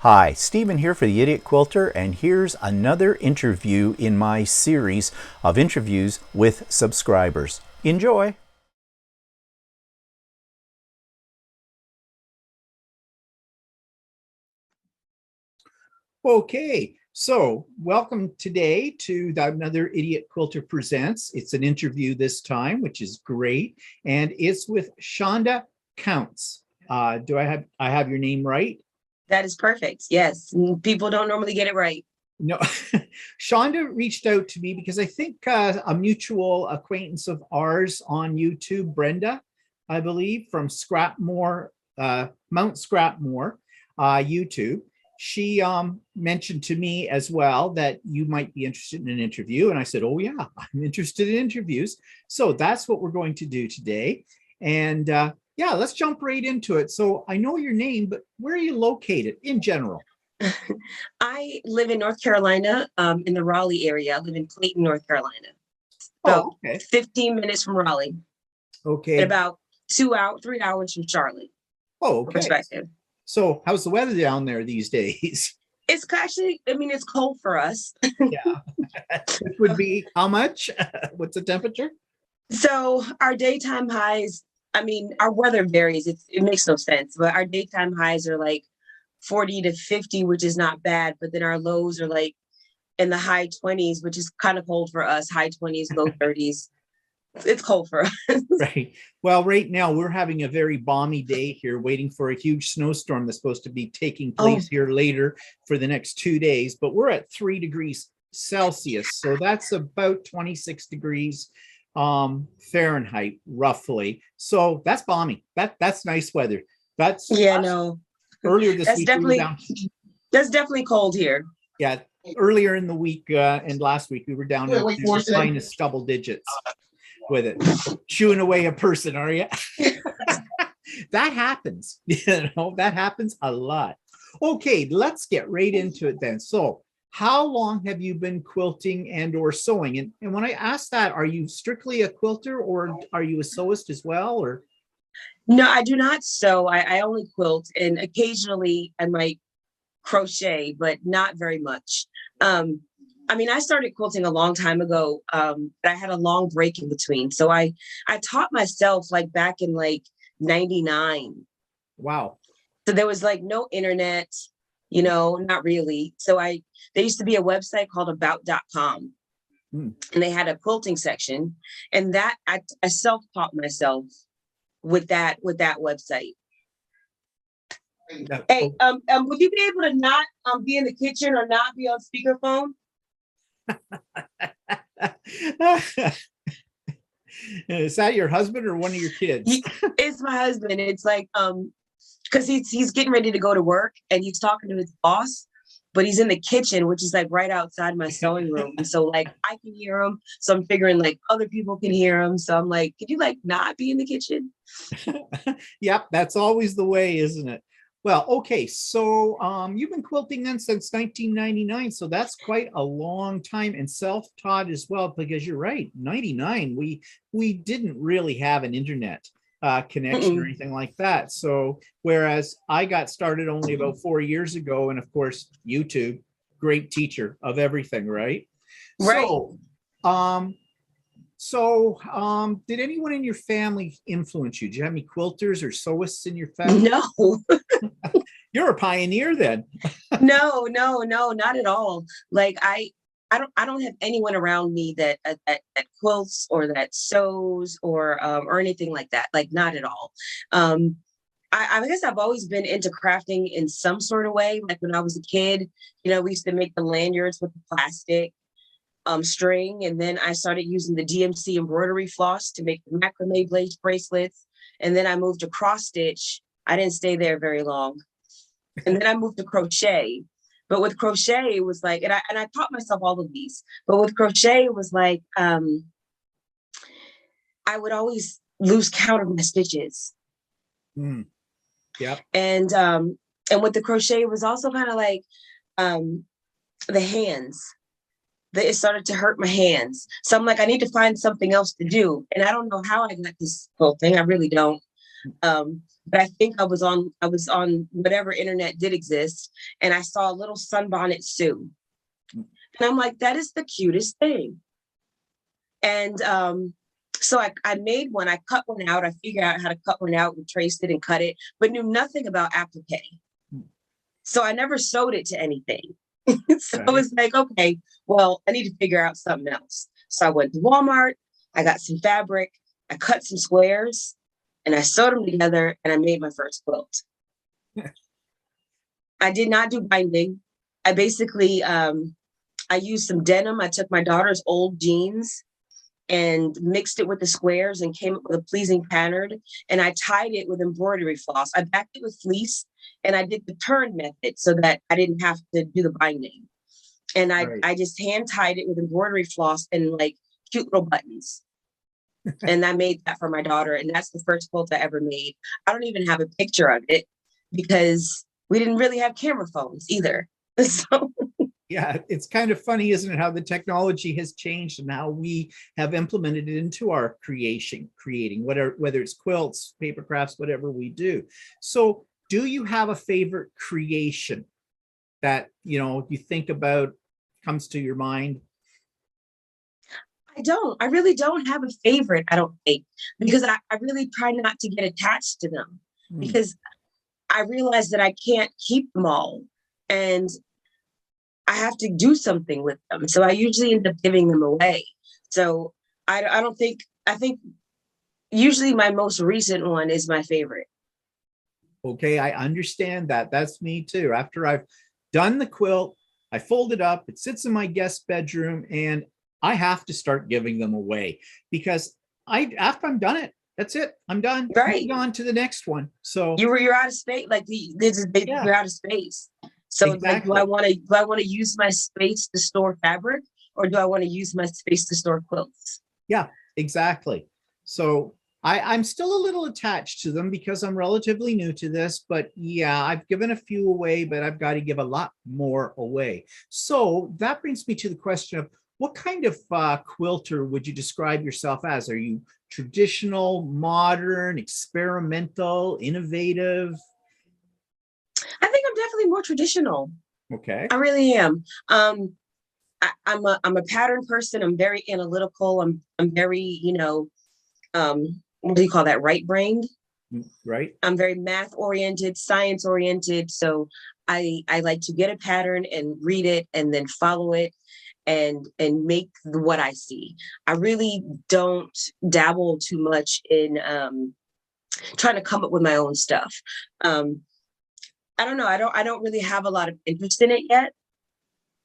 Hi, Stephen here for the Idiot Quilter, and here's another interview in my series of interviews with subscribers. Enjoy! Okay, so welcome today to another Idiot Quilter Presents. It's an interview this time, which is great, and it's with Chaunda Counts. Do I have your name right? That is perfect. Yes. People don't normally get it right. No, Chaunda reached out to me because I think a mutual acquaintance of ours on YouTube, Brenda, I believe, from Scrapmore, Mount Scrapmore, YouTube. She mentioned to me as well that you might be interested in an interview. And I said, oh, yeah, I'm interested in interviews. So that's what we're going to do today. And yeah, let's jump right into it. So I know your name, but where are you located in general? I live in North Carolina, in the Raleigh area. I live in Clayton, North Carolina. About Oh, okay. 15 minutes from Raleigh. Okay. And about 3 hours from Charlotte. Oh, okay. Perspective. So how's the weather down there these days? It's actually, it's cold for us. Yeah. It would be how much? What's the temperature? So our daytime highs, our weather varies. It makes no sense, but our daytime highs are like 40 to 50, which is not bad. But then our lows are like in the high 20s, which is kind of cold for us, high 20s, low 30s. It's cold for us. Right. Well, right now we're having a very balmy day here, waiting for a huge snowstorm that's supposed to be taking place here later for the next 2 days. But we're at 3 degrees Celsius. So that's about 26 degrees Fahrenheit, roughly. So that's balmy. That's nice weather. That's no. Earlier this week. That's definitely cold here. Yeah. Earlier in the week and last week, we were down in minus double digits with it. Chewing away a person, are you? That happens. That happens a lot. Okay, let's get right into it then. So how long have you been quilting and or sewing? And when I ask that, are you strictly a quilter or are you a sewist as well? Or no, I do not sew. I only quilt, and occasionally I might crochet, but not very much. I started quilting a long time ago, but I had a long break in between. So I taught myself like back in like 99. Wow. So there was like no internet, not really. So there used to be a website called about.com. And they had a quilting section, and that I self-taught myself with that website. Hey, would you be able to not be in the kitchen or not be on speakerphone? Is that your husband or one of your kids? It's my husband. It's like because he's getting ready to go to work and he's talking to his boss, but he's in the kitchen, which is like right outside my sewing room. And so like I can hear him. So I'm figuring like other people can hear him. So I'm like, could you like not be in the kitchen? Yep, that's always the way, isn't it? Well, okay, so you've been quilting then since 1999, so that's quite a long time, and self-taught as well, because you're right, 99, we didn't really have an internet connection or anything like that. So whereas I got started only about 4 years ago, and of course, YouTube, great teacher of everything, right? Right. So, did anyone in your family influence you? Do you have any quilters or sewists in your family? No. You're a pioneer then. No, not at all. Like I don't have anyone around me that quilts or that sews or anything like that. Like not at all. I guess I've always been into crafting in some sort of way. Like when I was a kid, we used to make the lanyards with the plastic string, and then I started using the DMC embroidery floss to make the macrame bracelets, and then I moved to cross stitch. I didn't stay there very long, and then I moved to crochet. But with crochet, it was like, and I taught myself all of these. But with crochet, it was like I would always lose count of my stitches. Yeah. And with the crochet, it was also kind of like the hands. It started to hurt my hands. So I'm like, I need to find something else to do. And I don't know how I got this quilting. I really don't. But I think I was on whatever internet did exist, and I saw a little sunbonnet Sue. And I'm like, that is the cutest thing. And so I made one, I cut one out, I figured out how to cut one out and traced it and cut it, but knew nothing about applique. So I never sewed it to anything. So I was like, okay, well, I need to figure out something else. So I went to Walmart, I got some fabric, I cut some squares, and I sewed them together, and I made my first quilt. I did not do binding. I basically, I used some denim. I took my daughter's old jeans and mixed it with the squares and came up with a pleasing pattern. And I tied it with embroidery floss. I backed it with fleece, and I did the turn method so that I didn't have to do the binding. And I just hand tied it with embroidery floss and like cute little buttons. And I made that for my daughter. And that's the first quilt I ever made. I don't even have a picture of it because we didn't really have camera phones either. So yeah, it's kind of funny, isn't it, how the technology has changed and how we have implemented it into our creating whether it's quilts, paper crafts, whatever we do. So do you have a favorite creation that, you know, you think about, comes to your mind? I really don't have a favorite, I don't think, because I really try not to get attached to them because I realize that I can't keep them all. And I have to do something with them. So I usually end up giving them away. So I don't think, I think usually my most recent one is my favorite. Okay, I understand that. That's me too. After I've done the quilt, I fold it up, it sits in my guest bedroom, and I have to start giving them away because after I'm done it, that's it. I'm done. Right. Moving on to the next one. So you're out of space. Like you're out of space. So exactly. like, do I want to use my space to store fabric, or do I want to use my space to store quilts? Yeah, exactly. So I'm still a little attached to them because I'm relatively new to this, but yeah, I've given a few away, but I've got to give a lot more away. So that brings me to the question of what kind of quilter would you describe yourself as? Are you traditional, modern, experimental, innovative? I think I'm definitely more traditional. Okay. I really am. I'm a pattern person. I'm very analytical. I'm very, what do you call that? Right brained. Right. I'm very math oriented, science oriented. So I like to get a pattern and read it and then follow it and make what I see. I really don't dabble too much in trying to come up with my own stuff. I don't know. I don't really have a lot of interest in it yet.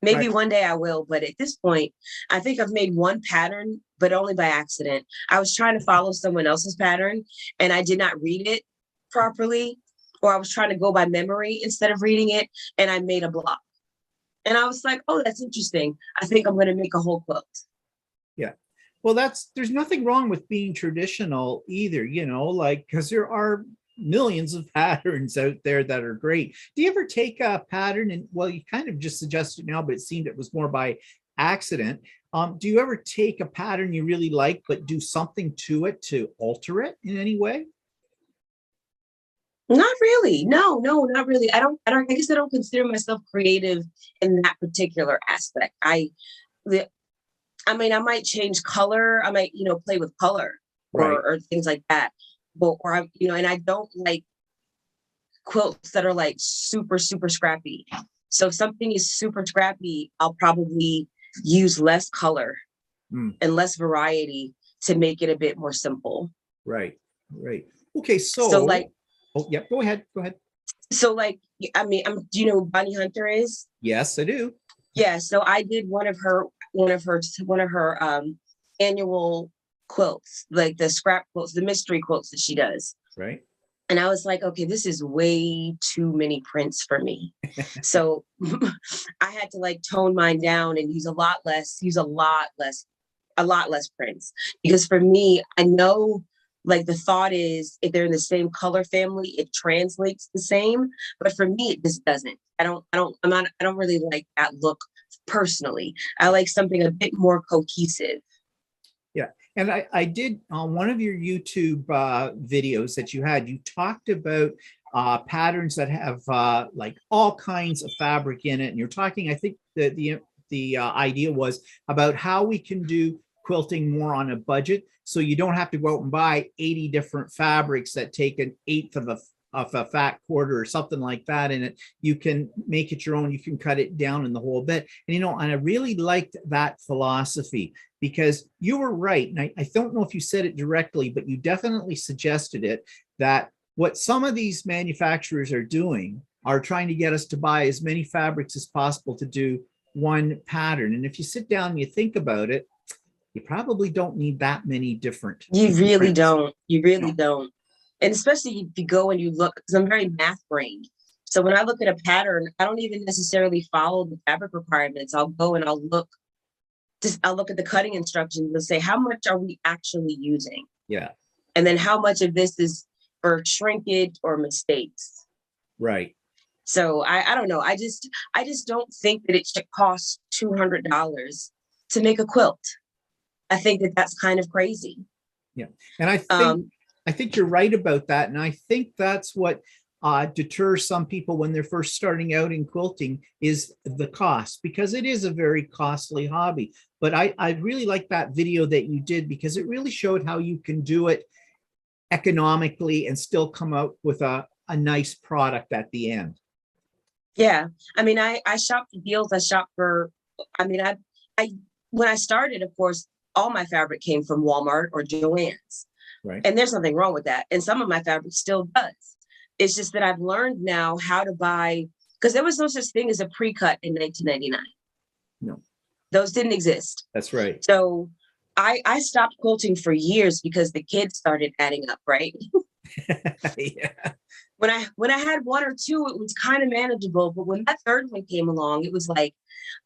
Maybe one day I will, but at this point, I think I've made one pattern, but only by accident. I was trying to follow someone else's pattern and I did not read it properly, or I was trying to go by memory instead of reading it, and I made a block. And I was like, oh, that's interesting. I think I'm going to make a whole quilt. Yeah. Well, there's nothing wrong with being traditional either, like, because there are millions of patterns out there that are great. Do you ever take a pattern and, well, you kind of just suggested now, but it seemed it was more by accident. Do you ever take a pattern you really like, but do something to it to alter it in any way? Not really. No, not really. I guess I don't consider myself creative in that particular aspect. I mean, I might change color. I might, play with color or things like that. But, and I don't like quilts that are like super, super scrappy. So if something is super scrappy, I'll probably use less color and less variety to make it a bit more simple. Right. Okay. So like, oh, yeah, go ahead. So like, I mean, do you know who Bonnie Hunter is? Yes, I do. Yeah. So I did one of her annual quilts, like the scrap quilts, the mystery quilts that she does. Right. And I was like, okay, this is way too many prints for me. So I had to like tone mine down and use a lot less prints. Because for me, I know like the thought is if they're in the same color family, it translates the same. But for me, it just doesn't. I don't really like that look personally. I like something a bit more cohesive. Yeah. And I did on one of your YouTube videos that you had, you talked about patterns that have like all kinds of fabric in it. And you're talking, I think that the idea was about how we can do quilting more on a budget. So you don't have to go out and buy 80 different fabrics that take an eighth of a fat quarter or something like that in it. You can make it your own. You can cut it down in the whole bit. And, and I really liked that philosophy because you were right. And I don't know if you said it directly, but you definitely suggested it, that what some of these manufacturers are doing are trying to get us to buy as many fabrics as possible to do one pattern. And if you sit down and you think about it, you probably don't need that many different. You really prints. don't. You really don't. And especially if you go and you look, because I'm very math brained. So when I look at a pattern, I don't even necessarily follow the fabric requirements. I'll go and I'll look at the cutting instructions and say, how much are we actually using? Yeah. And then how much of this is for shrinkage or mistakes? Right. So I don't know. I just don't think that it should cost $200 to make a quilt. I think that that's kind of crazy. Yeah. And I think you're right about that. And I think that's what deters some people when they're first starting out in quilting is the cost, because it is a very costly hobby. But I really like that video that you did because it really showed how you can do it economically and still come out with a nice product at the end. Yeah. I mean, I shop for deals. I shop for, I mean, I when I started, of course, all my fabric came from Walmart or Joann's. Right. And there's nothing wrong with that. And some of my fabric still does. It's just that I've learned now how to buy, because there was no such thing as a pre-cut in 1999. No. Those didn't exist. That's right. So I stopped quilting for years because the kids started adding up, right? Yeah. When I had one or two, it was kind of manageable. But when that third one came along, it was like,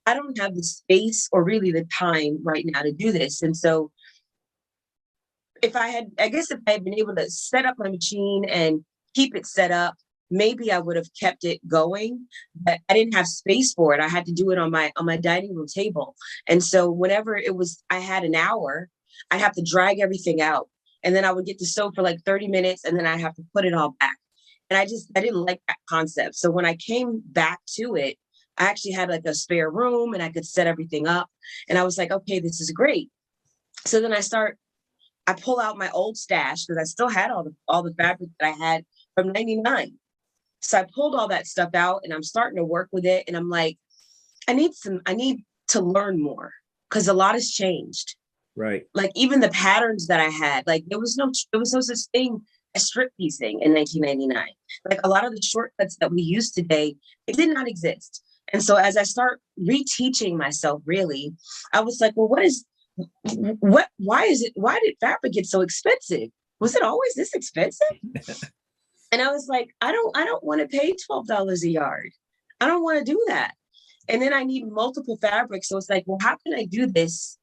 I don't have the space or really the time right now to do this. And so if I had been able to set up my machine and keep it set up, maybe I would have kept it going, but I didn't have space for it. I had to do it on my dining room table. And so whenever I had an hour, I'd have to drag everything out. And then I would get to sew for like 30 minutes and then I'd have to put it all back. And I didn't like that concept. So when I came back to it, I actually had like a spare room and I could set everything up. And I was like, okay, this is great. So then I pull out my old stash because I still had all the fabric that I had from 99. So I pulled all that stuff out and I'm starting to work with it. And I'm like, I need to learn more because a lot has changed. Right. Like even the patterns that I had, like there was no such thing as strip piecing in 1999. Like a lot of the shortcuts that we use today, it did not exist. And so as I start reteaching myself, really, I was like, well, why did fabric get so expensive? Was it always this expensive? And I was like, I don't want to pay $12 a yard. I don't want to do that. And then I need multiple fabrics. So it's like, well, how can I do this,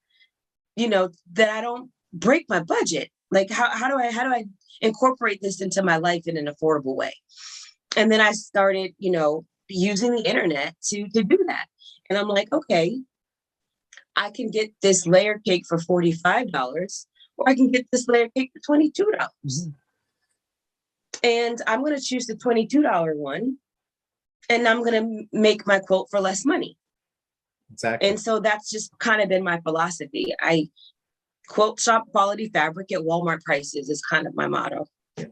that I don't break my budget? Like, how do I incorporate this into my life in an affordable way? And then I started, using the internet to do that. And I'm like, okay, I can get this layer cake for $45, or I can get this layer cake for $22. Mm-hmm. And I'm going to choose the $22 one, and I'm going to make my quilt for less money. Exactly. And so that's just kind of been my philosophy. I quilt shop quality fabric at Walmart prices is kind of my motto. Yeah.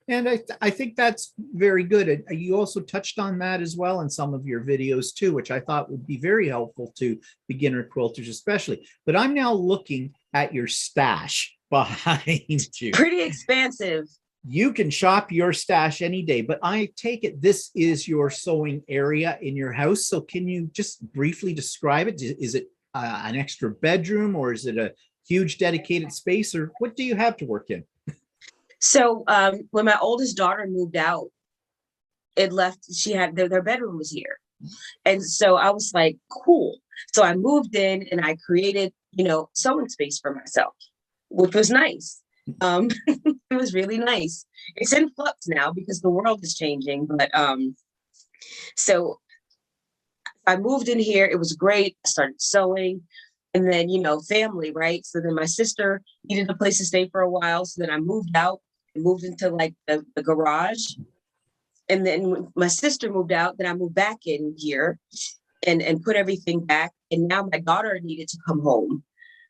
And I think that's very good. You also touched on that as well in some of your videos too, which I thought would be very helpful to beginner quilters especially. But I'm now looking at your stash behind you. Pretty expansive. You can shop your stash any day, but I take it this is your sewing area in your house. So can you just briefly describe it? Is it an extra bedroom, or is it a huge dedicated space, or what do you have to work in? So when my oldest daughter moved out, she had their bedroom was here. And so I was like, cool. So I moved in and I created, sewing space for myself, which was nice. It was really nice. It's in flux now because the world is changing. But so I moved in here. It was great. I started sewing. And then, family, right? So then my sister needed a place to stay for a while. So then I moved out and moved into like the garage. And then when my sister moved out, then I moved back in here and put everything back. And now my daughter needed to come home.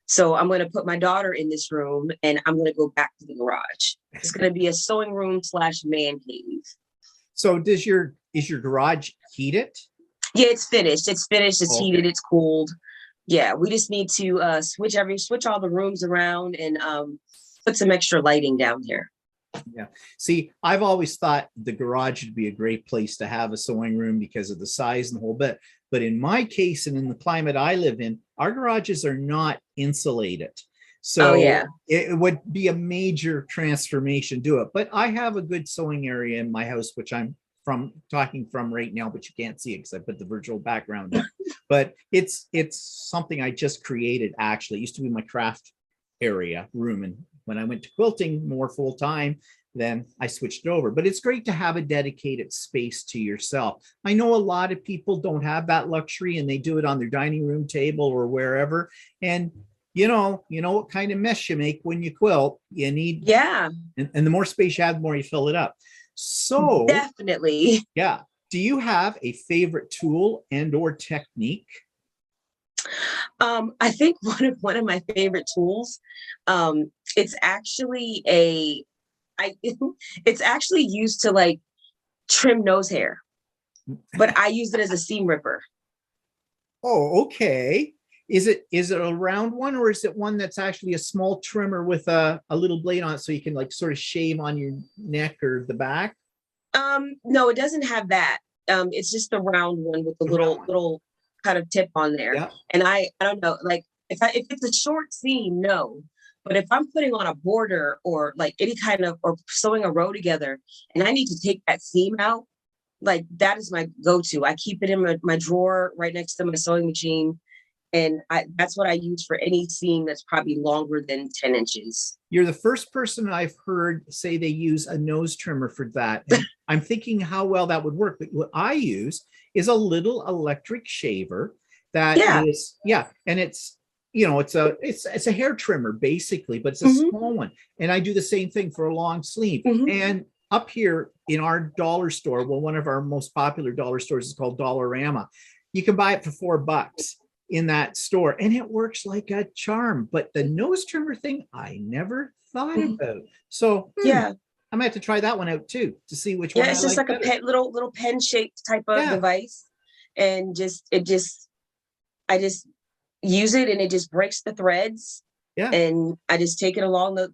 So I'm going to put my daughter in this room and I'm going to go back to the garage. It's going to be a sewing room / man cave. So is your garage heated? Yeah, it's finished. It's finished. It's heated. Okay. It's cooled. Yeah, we just need to switch all the rooms around and put some extra lighting down here. Yeah. See, I've always thought the garage would be a great place to have a sewing room because of the size and the whole bit. But in my case, and in the climate I live in, our garages are not insulated. So it would be a major transformation to do it. But I have a good sewing area in my house, which I'm talking from right now, but you can't see it because I put the virtual background in. But it's something I just created, actually. It used to be my craft area room. And when I went to quilting more full time, then I switched it over. But it's great to have a dedicated space to yourself. I know a lot of people don't have that luxury and they do it on their dining room table or wherever. And you know what kind of mess you make when you quilt. You need, and the more space you have, the more you fill it up. So definitely. Yeah. Do you have a favorite tool and or technique? I think one of my favorite tools, it's actually it's actually used to like trim nose hair, but I use it as a seam ripper. Oh, okay. Is it a round one, or is it one that's actually a small trimmer with a little blade on it so you can like sort of shave on your neck or the back? No, it doesn't have that. It's just the round one with the little kind of tip on there. Yeah. And I don't know, like if it's a short seam, no. But if I'm putting on a border or like any kind of, or sewing a row together and I need to take that seam out, like that is my go-to. I keep it in my drawer right next to my sewing machine. And that's what I use for any seam that's probably longer than 10 inches. You're the first person I've heard say they use a nose trimmer for that. And I'm thinking how well that would work. But what I use is a little electric shaver that is, and it's, it's a hair trimmer basically, but it's a small one. And I do the same thing for a long sleeve. And up here in our dollar store, well, one of our most popular dollar stores is called Dollarama. You can buy it for $4 in that store, and it works like a charm. But the nose trimmer thing, I never thought about. So I might have to try that one out too to see which one. Yeah, it's just like a little pen shaped type of device, and I just use it, and it just breaks the threads. Yeah, and I just take it along the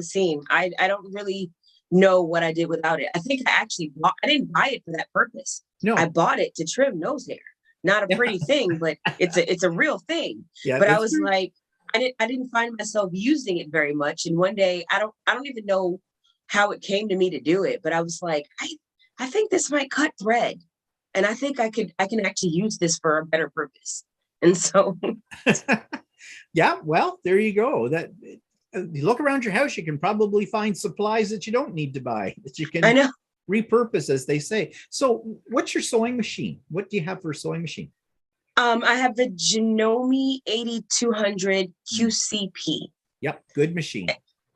seam. I don't really know what I did without it. I think I didn't buy it for that purpose. No, I bought it to trim nose hair. Not a pretty thing, but it's a real thing. Yeah, but I was like, I didn't find myself using it very much. And one day, I don't even know how it came to me to do it, but I was like, I think this might cut thread, and I think I can actually use this for a better purpose. And so, yeah, well, there you go. That you look around your house, you can probably find supplies that you don't need to buy that you can. I know. Repurpose, as they say. So what's your sewing machine? What do you have for a sewing machine? I have the Janome 8200 QCP. Yep, good machine.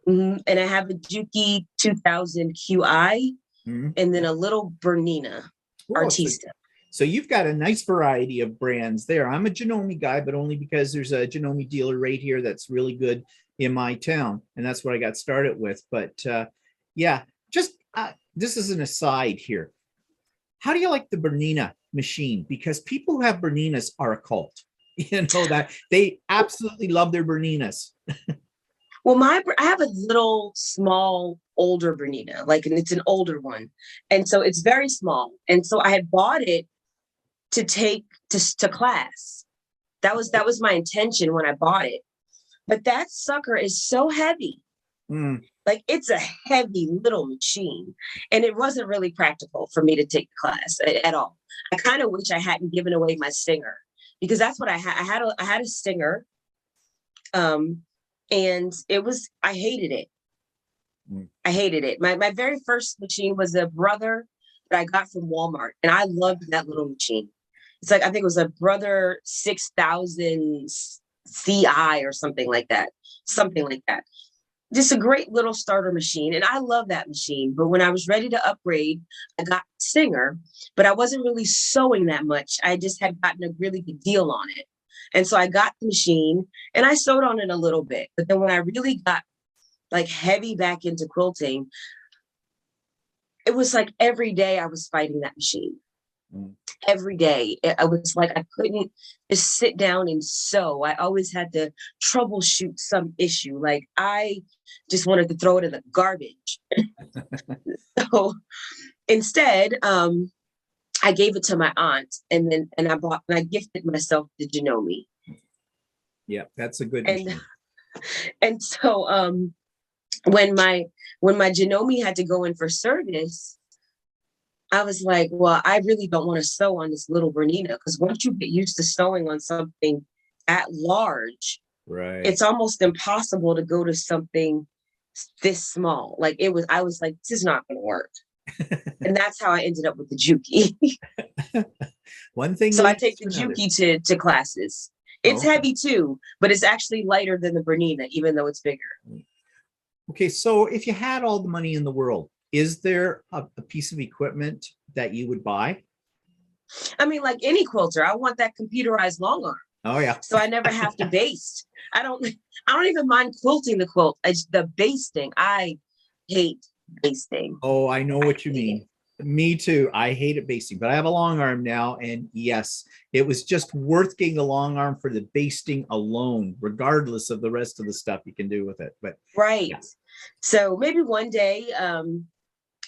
And I have the Juki 2000 QI, and then a little Bernina Artista. So you've got a nice variety of brands there. I'm a Janome guy, but only because there's a Janome dealer right here that's really good in my town, and that's what I got started with. But this is an aside here. How do you like the Bernina machine? Because people who have Berninas are a cult. You know that they absolutely love their Berninas. Well, I have a little small older Bernina, and it's an older one, and so it's very small. And so I had bought it to take to class. That was my intention when I bought it. But that sucker is so heavy. Like it's a heavy little machine, and it wasn't really practical for me to take the class at all. I kind of wish I hadn't given away my Stinger, because that's what I had. I had a Stinger, and I hated it. I hated it. My very first machine was a Brother that I got from Walmart, and I loved that little machine. It's like, I think it was a Brother 6000 CI or something like that. Something like that. Just a great little starter machine. And I love that machine. But when I was ready to upgrade, I got Singer, but I wasn't really sewing that much. I just had gotten a really good deal on it. And so I got the machine and I sewed on it a little bit. But then when I really got like heavy back into quilting, it was like every day I was fighting that machine. Every day. I was like, I couldn't just sit down and sew. I always had to troubleshoot some issue. Like I just wanted to throw it in the garbage. So instead, I gave it to my aunt and I gifted myself the Janome. Yeah, that's a good And machine. and so when my Janome had to go in for service, I was like, well, I really don't want to sew on this little Bernina, because once you get used to sewing on something at large, Right. it's almost impossible to go to something this small. Like I was like, this is not going to work. And that's how I ended up with the Juki. One thing. So I leads take to the another. Juki to classes. It's Okay. heavy too, but it's actually lighter than the Bernina, even though it's bigger. Okay, so if you had all the money in the world, is there a piece of equipment that you would buy? I mean, like any quilter, I want that computerized long arm. Oh yeah. So I never have to baste. I don't even mind quilting the quilt. It's the basting. I hate basting. Oh, I know what you hate mean. Me too. I hate it basting, but I have a long arm now. And yes, it was just worth getting a long arm for the basting alone, regardless of the rest of the stuff you can do with it. But Right. yeah. So maybe one day,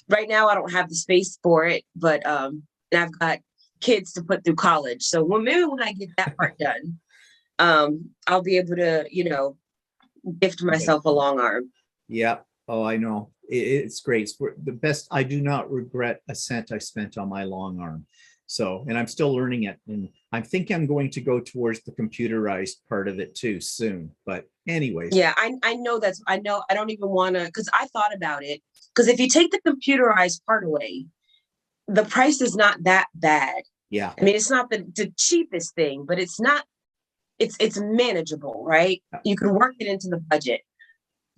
right now I don't have the space for it, but and I've got kids to put through college. So maybe when I get that part done, I'll be able to, gift myself a long arm. Yeah. Oh, I know. It's great. It's the best. I do not regret a cent I spent on my long arm. So, and I'm still learning it. And I think I'm going to go towards the computerized part of it too soon. But anyways. Yeah, I know I don't even want to, because I thought about it. Because if you take the computerized part away, the price is not that bad. Yeah. I mean, it's not the cheapest thing, but it's manageable, right? You can work it into the budget.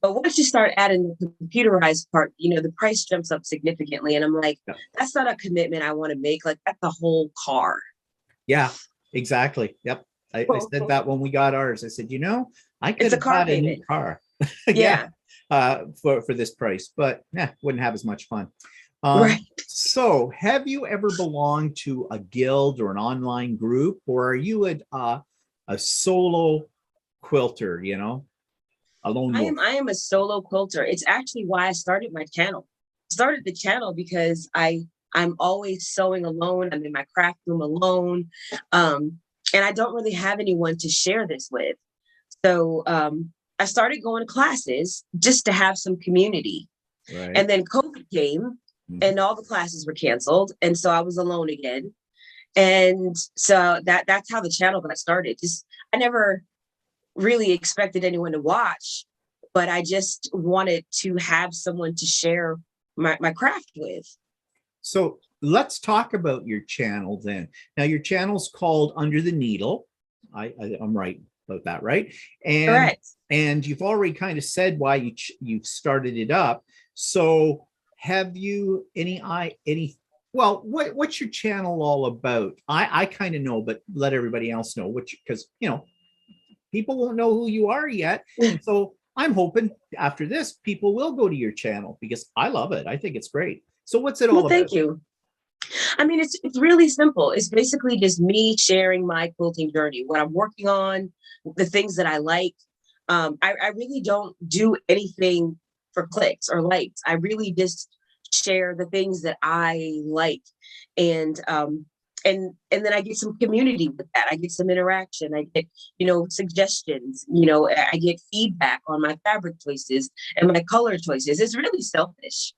But once you start adding the computerized part, the price jumps up significantly. And I'm like, that's not a commitment I want to make. Like, that's the whole car. Yeah, exactly. Yep. I said that when we got ours. I said, I could have got a new car. Yeah. For this price, but wouldn't have as much fun. Right. So have you ever belonged to a guild or an online group, or are you a solo quilter, a lone wolf? I am a solo quilter. It's actually why I started my channel. I started the channel because I'm always sewing alone. I'm in my craft room alone. And I don't really have anyone to share this with. So I started going to classes just to have some community. Right. And then COVID came and all the classes were canceled. And so I was alone again. And so that's how the channel got started. I never really expected anyone to watch, but I just wanted to have someone to share my craft with. So let's talk about your channel then. Now your channel's called Under the Needle. I'm right about that, right? And correct. And you've already kind of said why you've started it up. So have you any well, what's your channel all about? I kind of know, but let everybody else know because people won't know who you are yet. And so I'm hoping after this, people will go to your channel because I love it. I think it's great. So what's it all about? Thank you. I mean, it's really simple. It's basically just me sharing my quilting journey, what I'm working on, the things that I like. I really don't do anything for clicks or likes. I really just share the things that I like. And then I get some community with that. I get some interaction. I get, suggestions, I get feedback on my fabric choices and my color choices. It's really selfish.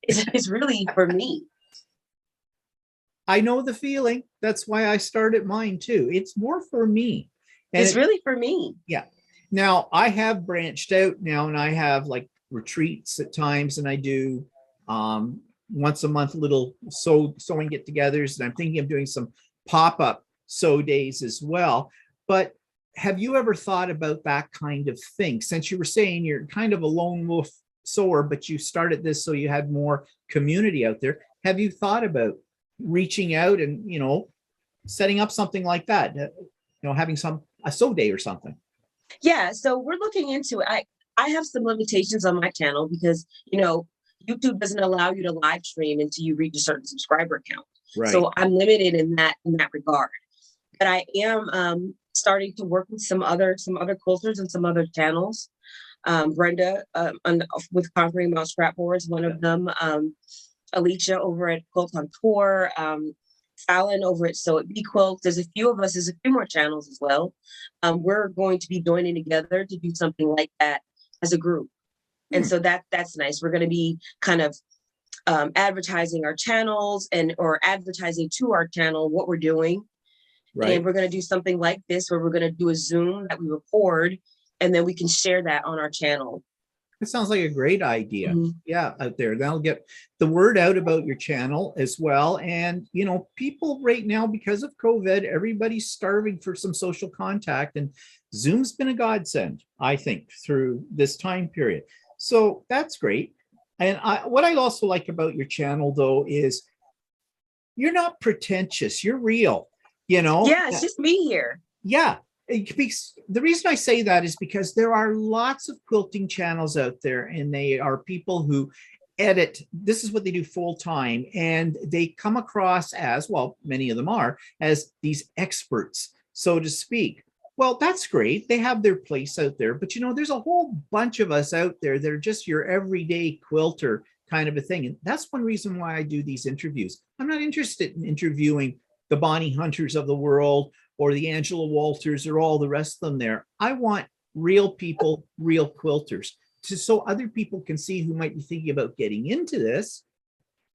It's really for me. I know the feeling. That's why I started mine too. It's more for me. And it's really for me. Yeah. Now I have branched out now and I have like retreats at times and I do once a month little sewing get-togethers, and I'm thinking of doing some pop-up sew days as well. But have you ever thought about that kind of thing? Since you were saying you're kind of a lone wolf sewer, but you started this so you had more community out there. Have you thought about reaching out and, setting up something like that? Having a sew day or something. Yeah, so we're looking into it. I have some limitations on my channel because, YouTube doesn't allow you to live stream until you reach a certain subscriber count. Right. So I'm limited in that regard. But I am starting to work with some other quilters and some other channels. Brenda with Conquering Mount Scrapmore is one of them. Alicia over at Quilt on Tour. Fallon over at Sew It Be Quilt. There's a few of us. There's a few more channels as well. We're going to be joining together to do something like that as a group. And so that's nice. We're going to be kind of advertising our channels or advertising to our channel what we're doing. Right. And we're going to do something like this where we're going to do a Zoom that we record, and then we can share that on our channel. It sounds like a great idea. Yeah, out there. That'll get the word out about your channel as well. And, people right now, because of COVID, everybody's starving for some social contact, and Zoom's been a godsend, I think, through this time period. So that's great. And what I also like about your channel, though, is you're not pretentious. You're real, Yeah, it's just me here. Yeah. The reason I say that is because there are lots of quilting channels out there, and they are people who edit. This is what they do full time, and they come across as, well, many of them are, as these experts, so to speak. Well, that's great. They have their place out there, but there's a whole bunch of us out there that are just your everyday quilter kind of a thing. And that's one reason why I do these interviews. I'm not interested in interviewing the Bonnie Hunters of the world or the Angela Walters or all the rest of them there. I want real people, real quilters, so other people can see who might be thinking about getting into this,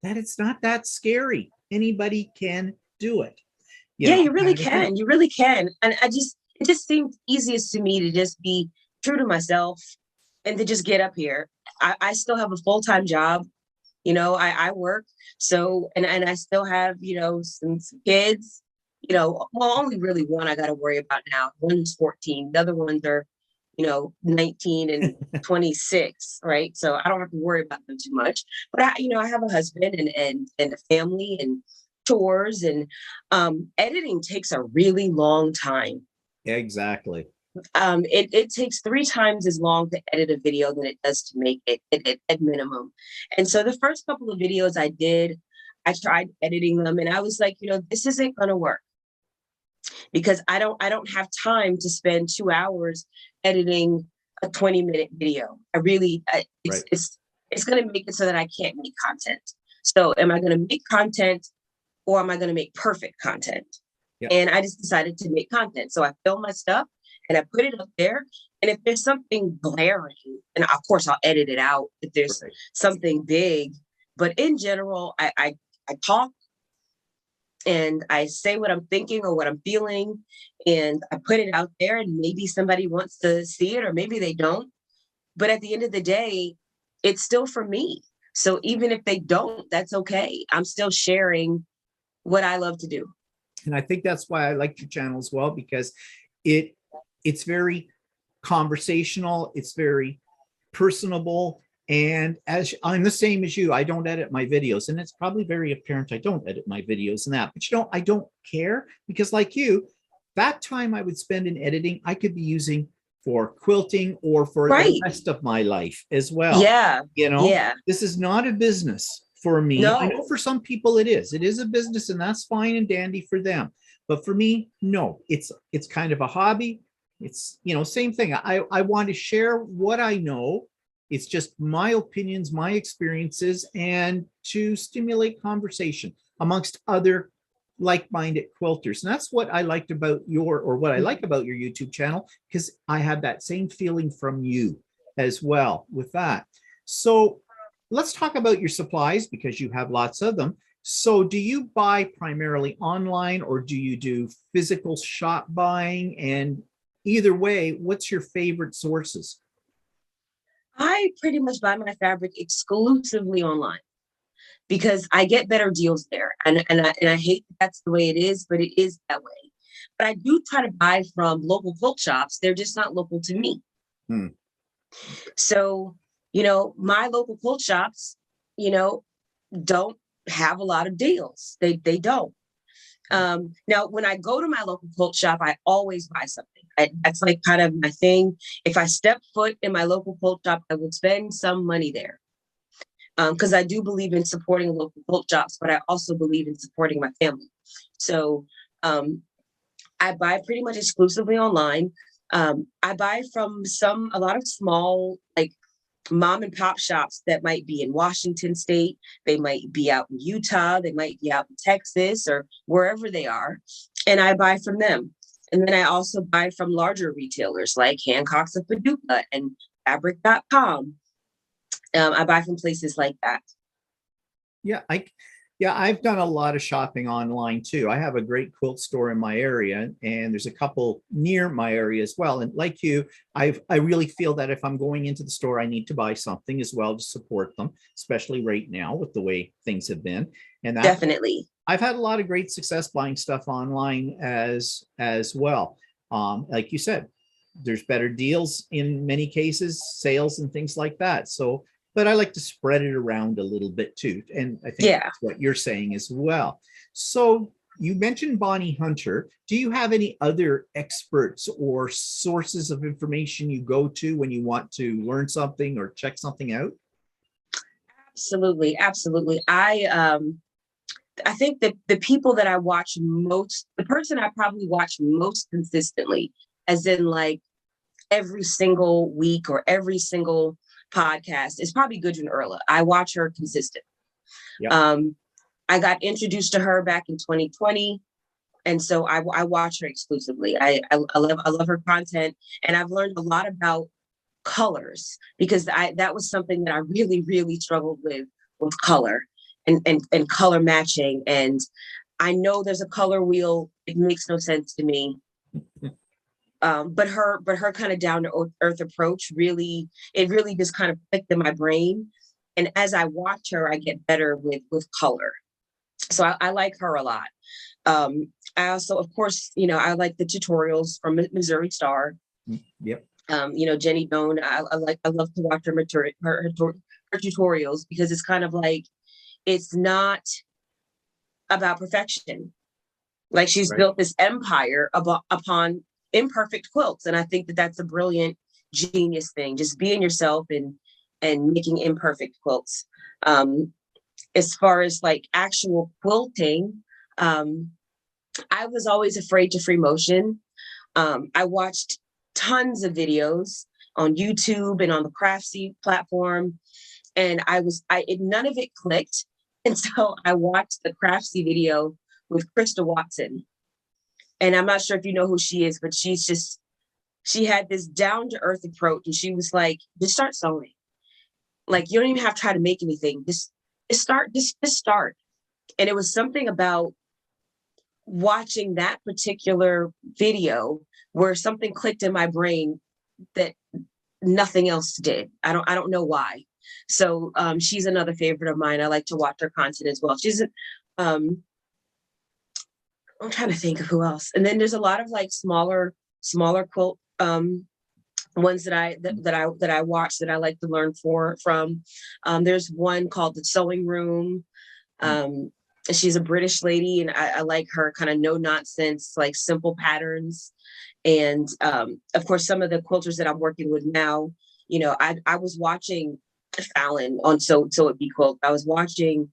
that it's not that scary. Anybody can do it. You really can. You really can. And it just seemed easiest to me to just be true to myself and to just get up here. I still have a full-time job. I work. So, and I still have, some kids, only really one I got to worry about now. One's 14. The other ones are, 19 and 26. Right. So I don't have to worry about them too much, but I have a husband and a family and chores, and editing takes a really long time. Exactly. It takes 3 times as long to edit a video than it does to make it at minimum. And so the first couple of videos I tried editing them, and I was like, this isn't going to work because I don't have time to spend 2 hours editing a 20-minute video. It's going to make it so that I can't make content. So am I going to make content, or am I going to make perfect content? Yep. And I just decided to make content. So I film my stuff and I put it up there. And if there's something glaring, and of course I'll edit it out if there's something big. But in general, I talk and I say what I'm thinking or what I'm feeling, and I put it out there, and maybe somebody wants to see it or maybe they don't. But at the end of the day, it's still for me. So even if they don't, that's okay. I'm still sharing what I love to do. And I think that's why I like your channel as well, because it's very conversational, it's very personable. And as I'm the same as you, I don't edit my videos, and it's probably very apparent I don't edit my videos and that, but I don't care, because like you, that time I would spend in editing, I could be using for quilting or for the rest of my life as well. Yeah. This is not a business for me. No. I know for some people it is a business, and that's fine and dandy for them. But for me, no, it's kind of a hobby. It's, same thing. I want to share what I know. It's just my opinions, my experiences, and to stimulate conversation amongst other like-minded quilters. And that's what I liked about what I like about your YouTube channel, because I had that same feeling from you as well with that. So let's talk about your supplies, because you have lots of them. So do you buy primarily online, or do you do physical shop buying? And either way, what's your favorite sources? I pretty much buy my fabric exclusively online because I get better deals there. And I hate that's the way it is, but it is that way. but I do try to buy from local quilt shops. They're just not local to me. Hmm. So, my local quilt shops, you know, don't have a lot of deals. They don't. Now, when I go to my local quilt shop, I always buy something. That's like kind of my thing. If I step foot in my local quilt shop, I will spend some money there. Because I do believe in supporting local quilt shops, but I also believe in supporting my family. So I buy pretty much exclusively online. I buy from a lot of small, like mom and pop shops that might be in Washington State. They might be out in Utah. They might be out in Texas or wherever they are. And I buy from them. And then I also buy from larger retailers like Hancock's of Paducah and fabric.com. I buy from places like that. Yeah, I've done a lot of shopping online too. I have a great quilt store in my area, and there's a couple near my area as well. And like you, I really feel that if I'm going into the store, I need to buy something as well to support them, especially right now with the way things have been. And that Definitely. I've had a lot of great success buying stuff online as well. Like you said, there's better deals in many cases, sales and things like that. So, but I like to spread it around a little bit too. And I think Yeah. that's what you're saying as well. So you mentioned Bonnie Hunter. Do you have any other experts or sources of information you go to when you want to learn something or check something out? Absolutely. Absolutely. I think that the people that I watch most, the person I probably watch most consistently, as in like every single week or every single podcast, is probably Gudrun Erla. I watch her consistent. Yep. I got introduced to her back in 2020. And so I watch her exclusively. I love her content. And I've learned a lot about colors because that was something that I really, really struggled with color and color matching. And I know there's a color wheel. It makes no sense to me. But her kind of down to earth approach really just kind of clicked in my brain. And as I watch her, I get better with color. So I like her a lot. I also, of course, I like the tutorials from Missouri Star. Yep. Jenny Doan. I love to watch her tutorials because it's kind of like, it's not about perfection. Like she's built this empire upon imperfect quilts. And I think that that's a brilliant, genius thing. Just being yourself and making imperfect quilts. As far as like actual quilting, I was always afraid to free motion. I watched tons of videos on YouTube and on the Craftsy platform. And none of it clicked until I watched the Craftsy video with Krista Watson. And I'm not sure if you know who she is, but she had this down to earth approach. And she was like, just start sewing. Like, you don't even have to try to make anything. Just start. And it was something about watching that particular video where something clicked in my brain that nothing else did. I don't know why. So she's another favorite of mine. I like to watch her content as well. She's I'm trying to think of who else. And then there's a lot of like smaller quilt ones that I watch that I like to learn from. There's one called The Sewing Room. She's a British lady, and I like her kind of no nonsense, like simple patterns. And of course, some of the quilters that I'm working with now, I was watching Fallon on So It Be Quilt. I was watching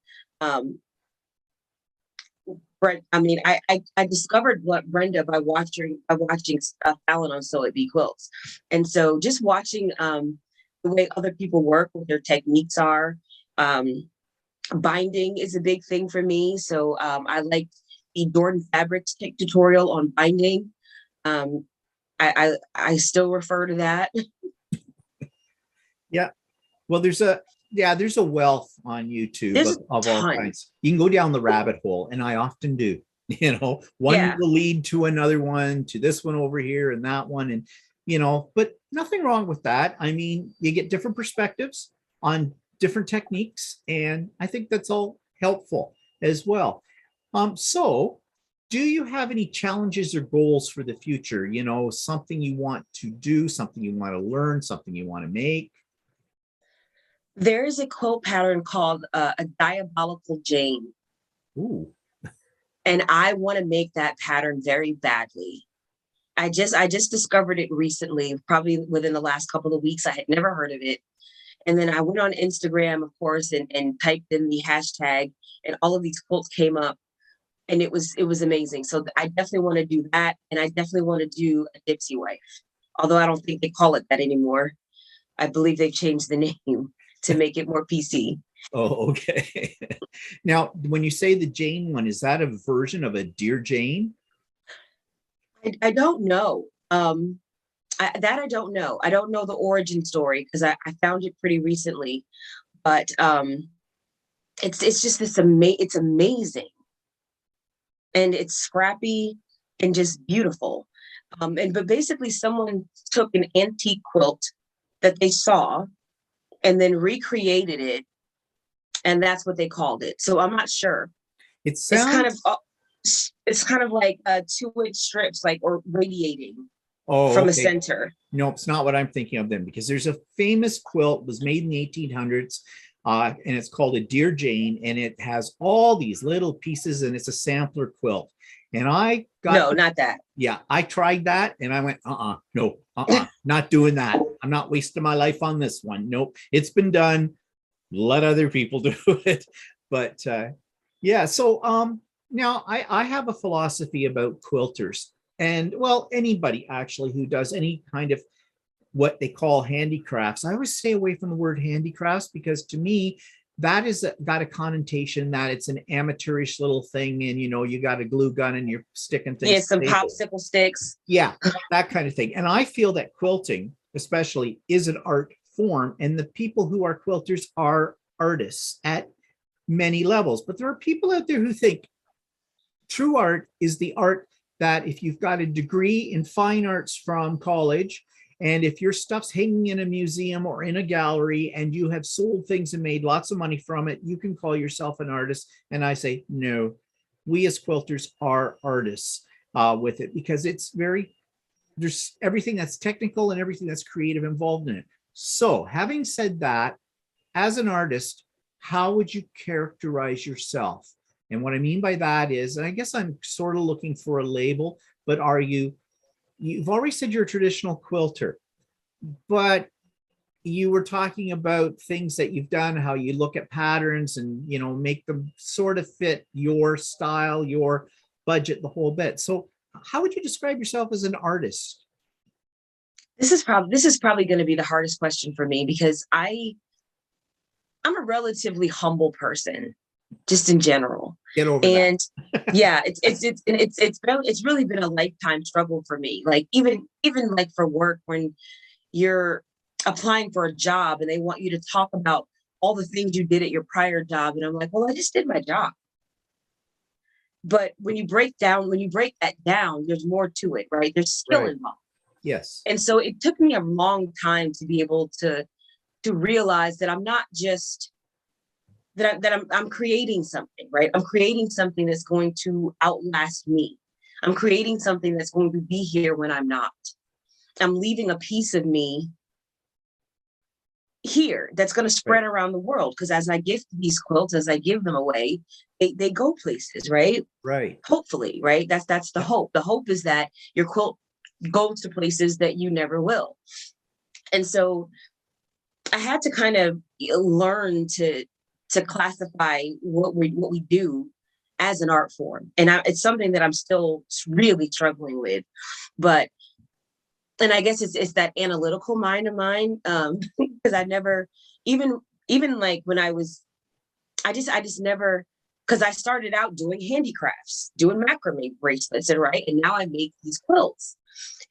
I discovered what Brenda by watching Fallon on So It Be Quilts. And so just watching the way other people work, what their techniques are. Binding is a big thing for me. So I like the Jordan Fabrics tutorial on binding. I still refer to that. Yeah. Well, there's a wealth on YouTube of all kinds. You can go down the rabbit hole, and I often do. One will lead to another one, to this one over here and that one, and but nothing wrong with that. I mean, you get different perspectives on different techniques, and I think that's all helpful as well. So Do you have any challenges or goals for the future? You know, something you want to do, something you want to learn, something you want to make? There is a quilt pattern called a diabolical Jane, Ooh, and I want to make that pattern very badly. I just discovered it recently, probably within the last couple of weeks. I had never heard of it. And then I went on Instagram, of course, and typed in the hashtag, and all of these quilts came up, and it was amazing. So I definitely want to do that, and I definitely want to do a Dipsy wife. Although I don't think they call it that anymore. I believe they've changed the name to make it more PC. oh, okay. Now, when you say the Jane one, is that a version of a Dear Jane? I don't know. I don't know. I don't know the origin story because I found it pretty recently, but it's just it's amazing, and it's scrappy and just beautiful. But basically someone took an antique quilt that they saw and then recreated it, and that's what they called it. So I'm not sure. It It's kind of sounds, it's kind of like 2-inch strips, like, or radiating oh, from a okay. center. No, it's not what I'm thinking of then, because there's a famous quilt was made in the 1800s, and it's called a Dear Jane, and it has all these little pieces, and it's a sampler quilt. And I got, No, not that. yeah, I tried that, and I went, no, not doing that. I'm not wasting my life on this one. Nope, it's been done. Let other people do it. But yeah, so now I have a philosophy about quilters, and well, anybody actually who does any kind of what they call handicrafts. I always stay away from the word handicrafts because to me, that is got a connotation that it's an amateurish little thing, and you know, you got a glue gun and you're sticking Yeah, things. some popsicle sticks. Yeah, that kind of thing. And I feel that quilting, especially, is an art form, and the people who are quilters are artists at many levels. But there are people out there who think true art is the art that if you've got a degree in fine arts from college, and if your stuff's hanging in a museum or in a gallery and you have sold things and made lots of money from it, you can call yourself an artist. And I say, no, we as quilters are artists with it, because it's there's everything that's technical and everything that's creative involved in it. So having said that, as an artist, how would you characterize yourself? And what I mean by that is, and I guess I'm sort of looking for a label, but you've already said you're a traditional quilter, but you were talking about things that you've done, how you look at patterns and, you know, make them sort of fit your style, your budget, the whole bit. So how would you describe yourself as an artist? This is probably going to be the hardest question for me because I'm a relatively humble person, just in general. Get over And that. yeah, it's really been a lifetime struggle for me. Like even like for work, when you're applying for a job and they want you to talk about all the things you did at your prior job, and I'm like, well, I just did my job. But when you break that down, there's more to it, right? There's skill Right. involved. Yes. And so it took me a long time to be able to realize that I'm not just I'm creating something, right? I'm creating something that's going to outlast me. I'm creating something that's going to be here when I'm not. I'm leaving a piece of me here that's going to spread Right. around the world, because as I gift these quilts, as I give them away, they go places, right? Right. Hopefully, right? That's the hope. The hope is that your quilt goes to places that you never will. And so I had to kind of learn to classify what we do as an art form, and it's something that I'm still really struggling with. But and I guess it's that analytical mind of mine, because I never even even like when I just never, because I started out doing handicrafts, doing macrame bracelets, and right, and now I make these quilts.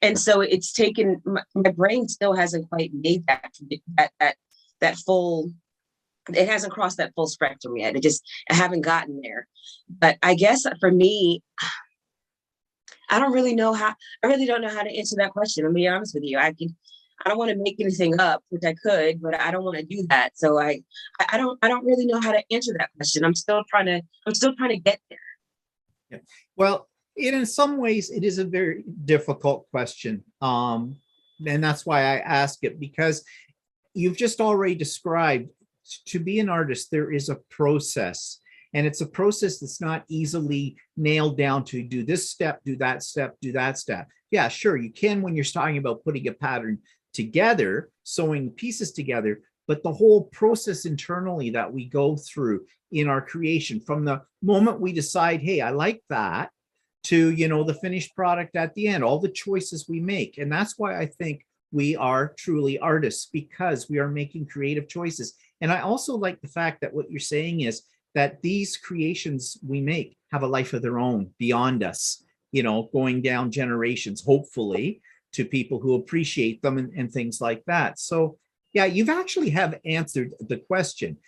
And so it's taken my brain still hasn't quite made that full, it hasn't crossed that full spectrum yet. I haven't gotten there. But I guess for me, I really don't know how to answer that question. I'm gonna be honest with you. I don't want to make anything up, which I could, but I don't want to do that. So I don't really know how to answer that question. I'm still trying to get there. Yeah. Well, In some ways, it is a very difficult question. And that's why I ask it, because you've just already described, to be an artist, there is a process. And it's a process that's not easily nailed down to do this step, do that step, do that step. Yeah, sure, you can when you're talking about putting a pattern together, sewing pieces together, but the whole process internally that we go through in our creation, from the moment we decide, hey, I like that, to, you know, the finished product at the end, all the choices we make. And that's why I think we are truly artists, because we are making creative choices. And I also like the fact that what you're saying is that these creations we make have a life of their own beyond us, you know, going down generations, hopefully, to people who appreciate them, and things like that. So yeah, you've actually have answered the question.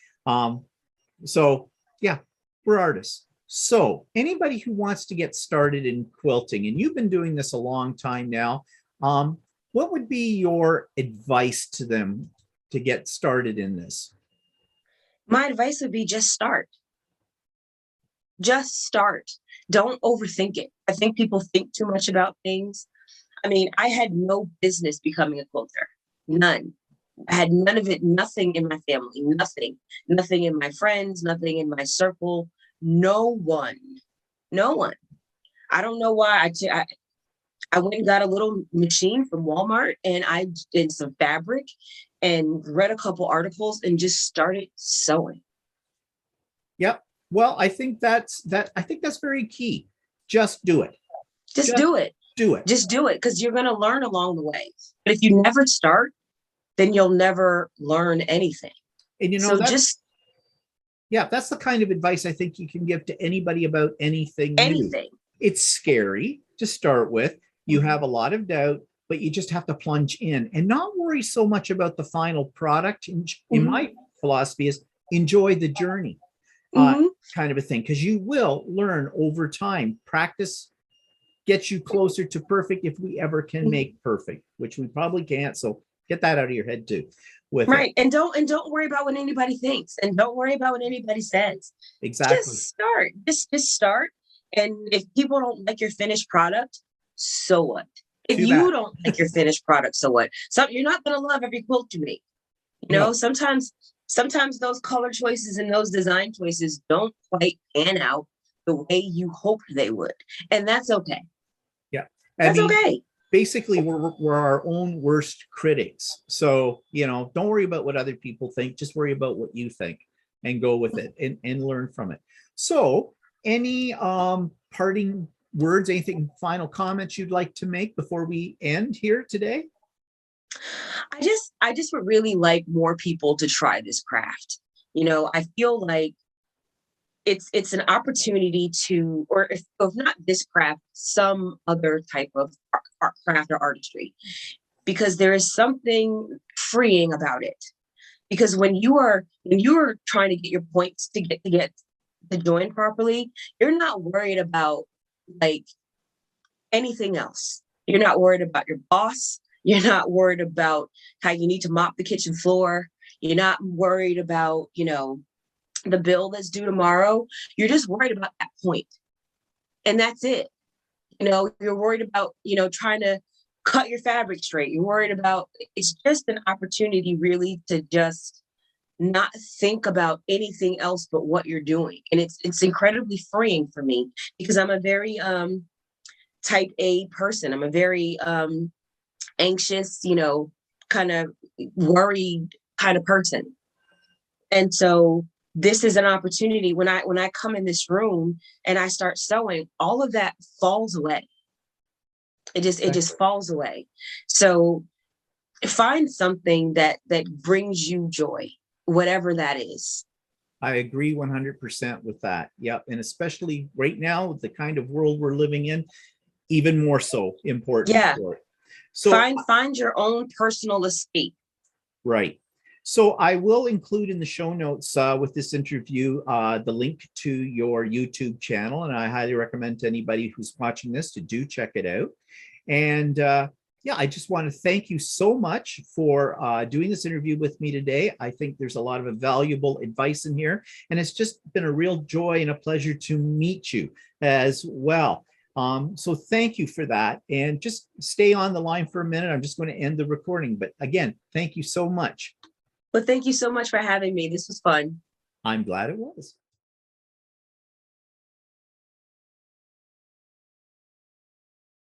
So yeah, we're artists. So anybody who wants to get started in quilting, and you've been doing this a long time now, what would be your advice to them to get started in this? My advice would be just start. Just start. Don't overthink it. I think people think too much about things. I mean, I had no business becoming a quilter. None. I had none of it, nothing in my family, nothing in my friends, nothing in my circle. No one, no one. I don't know why. I went and got a little machine from Walmart, and I did some fabric and read a couple articles and just started sewing. Yep. Well, I think that's very key. Just do it. Just do it. Do it. Just do it, because you're going to learn along the way. But if you never start, then you'll never learn anything. And you know, so just yeah, that's the kind of advice I think you can give to anybody about anything new. anything. It's scary to start with. You have a lot of doubt, but you just have to plunge in and not worry so much about the final product. In my philosophy is enjoy the journey, kind of a thing, because you will learn over time. Practice gets you closer to perfect, if we ever can make perfect, which we probably can't. So get that out of your head too. With right. And don't worry about what anybody thinks, and don't worry about what anybody says. Exactly. Just start. Just start. And if people don't like your finished product, so what? If you don't like your finished product, so what? So you're not going to love every quilt you make. You know, sometimes those color choices and those design choices don't quite pan out the way you hoped they would. And that's okay. Yeah. That's okay. Basically, we're our own worst critics. So, you know, don't worry about what other people think. Just worry about what you think and go with it, and learn from it. So any parting words, anything, final comments you'd like to make before we end here today? I just would really like more people to try this craft. You know, I feel like it's an opportunity to, or if not this craft, some other type of art, craft or artistry, because there is something freeing about it. Because when you are trying to get your points to get to join properly, you're not worried about like anything else. You're not worried about your boss. You're not worried about how you need to mop the kitchen floor. You're not worried about, you know, the bill that's due tomorrow. You're just worried about that point. And that's it. You know, you're worried about, you know, trying to cut your fabric straight. You're worried about, it's just an opportunity really to just not think about anything else but what you're doing. And it's incredibly freeing for me, because I'm a very type A person. I'm a very anxious, you know, kind of worried kind of person. And so this is an opportunity when I come in this room and I start sewing, all of that falls away. It just falls away. So find something that brings you joy, whatever that is. I agree 100% with that. Yep. And especially right now, with the kind of world we're living in, even more so important. Yeah. For it. So find your own personal escape. Right. So I will include in the show notes with this interview the link to your YouTube channel, and I highly recommend to anybody who's watching this to do check it out. And yeah, I just want to thank you so much for doing this interview with me today. I think there's a lot of valuable advice in here, and it's just been a real joy and a pleasure to meet you as well. So thank you for that. And just stay on the line for a minute. I'm just going to end the recording. But again, thank you so much. Well, thank you so much for having me. This was fun. I'm glad it was.